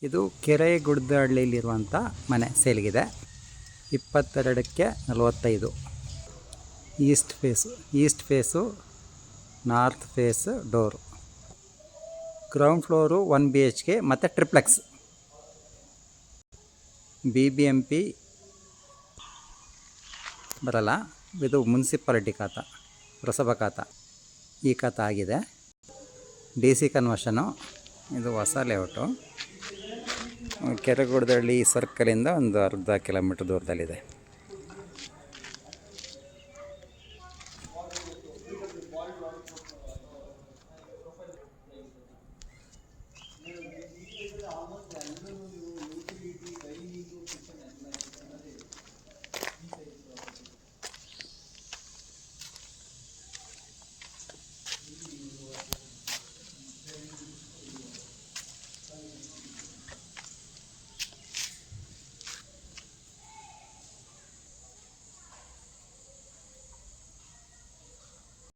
ಇದು ಕೆರೆಗುಡ್ದಹಳ್ಳಿಯಲ್ಲಿರುವಂಥ ಮನೆ ಸೇಲ್ಗಿದೆ. 22ಕ್ಕೆ 45. East face north face door. Ground floor 1 BHK ಮತ್ತು ಟ್ರಿಪ್ಲೆಕ್ಸ್. BBMP ಬರಲ್ಲ, ಇದು ಮುನ್ಸಿಪಾಲಿಟಿ ಖಾತಾ, ಪುರಸಭಾ ಖಾತಾ. ಈ ಖಾತಾ ಆಗಿದೆ. DC ಕನ್ವರ್ಷನು. ಇದು ಹೊಸ ಲೇಔಟು. ಕೆರೆಗುಡ್ದಹಳ್ಳಿ ಸರ್ಕಲಿಂದ ಒಂದು ಅರ್ಧ ಕಿಲೋಮೀಟ್ರ್ ದೂರದಲ್ಲಿದೆ.